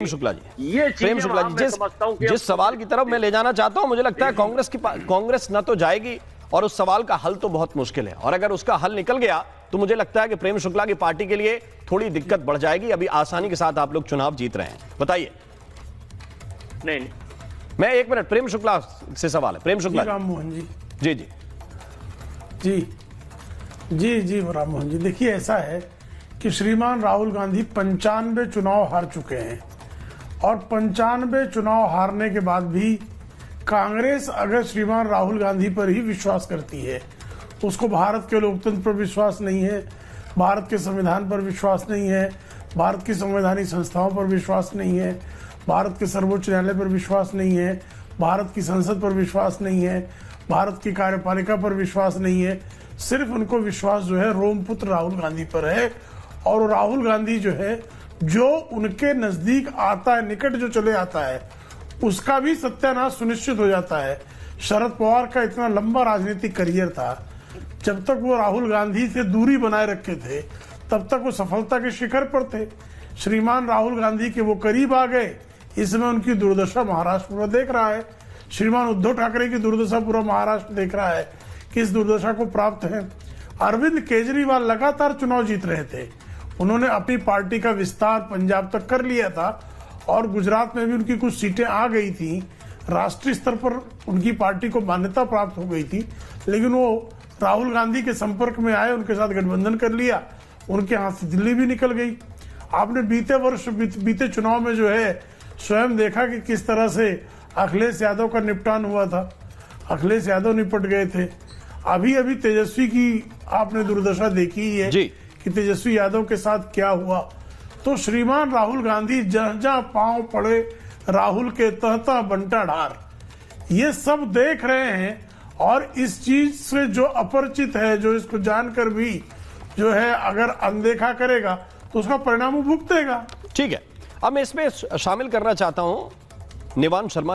शुक्ला जी, ये प्रेम शुक्ला जी, जिस सवाल की तरफ मैं ले जाना चाहता हूं, मुझे लगता है कांग्रेस न तो जाएगी और उस सवाल का हल तो बहुत मुश्किल है, और अगर उसका हल निकल गया तो मुझे लगता है कि प्रेम शुक्ला की पार्टी के लिए थोड़ी दिक्कत बढ़ जाएगी। अभी आसानी के साथ आप लोग चुनाव जीत रहे हैं, बताइए। नहीं, मैं 1 मिनट, प्रेम शुक्ला से सवाल है। प्रेम शुक्ला, राम मोहन जी। जी जी जी जी जी राम मोहन जी, देखिए ऐसा है कि श्रीमान राहुल गांधी 95 चुनाव हार चुके हैं, और 95 चुनाव हारने के बाद भी कांग्रेस अगर श्रीमान राहुल गांधी पर ही विश्वास करती है, उसको भारत के लोकतंत्र पर विश्वास नहीं है, भारत के संविधान पर विश्वास नहीं है, भारत की संवैधानिक संस्थाओं पर विश्वास नहीं है, भारत के सर्वोच्च न्यायालय पर विश्वास नहीं है, भारत की संसद पर विश्वास नहीं है, भारत की कार्यपालिका पर विश्वास नहीं है, सिर्फ उनको विश्वास जो है रोमपुत्र राहुल गांधी पर है। और राहुल गांधी जो है, जो उनके नजदीक आता है, निकट जो चले आता है, उसका भी सत्यानाश सुनिश्चित हो जाता है। शरद पवार का इतना लंबा राजनीतिक करियर था, जब तक वो राहुल गांधी से दूरी बनाए रखे थे तब तक वो सफलता के शिखर पर थे। श्रीमान राहुल गांधी के वो करीब आ गए, इसमें उनकी दुर्दशा महाराष्ट्र पूरा देख रहा है। श्रीमान उद्धव ठाकरे की दुर्दशा पूरा महाराष्ट्र देख रहा है, किस दुर्दशा को प्राप्त है। अरविंद केजरीवाल लगातार चुनाव जीत रहे थे, उन्होंने अपनी पार्टी का विस्तार पंजाब तक कर लिया था, और गुजरात में भी उनकी कुछ सीटें आ गई थी, राष्ट्रीय स्तर पर उनकी पार्टी को मान्यता प्राप्त हो गई थी, लेकिन वो राहुल गांधी के संपर्क में आए, उनके साथ गठबंधन कर लिया, उनके हाथ से दिल्ली भी निकल गई। आपने बीते चुनाव में जो है स्वयं देखा कि किस तरह से अखिलेश यादव का निपटान हुआ था, अखिलेश यादव निपट गए थे। अभी अभी तेजस्वी की आपने दुर्दशा देखी ही है कि तेजस्वी यादव के साथ क्या हुआ। तो श्रीमान राहुल गांधी जहां जहां पांव पड़े राहुल के तहता बंटा ढार, ये सब देख रहे हैं, और इस चीज से जो अपरिचित है, जो इसको जानकर भी जो है अगर अनदेखा करेगा तो उसका परिणाम वो भुगतेगा। ठीक है, अब मैं इसमें शामिल करना चाहता हूं निवान शर्मा।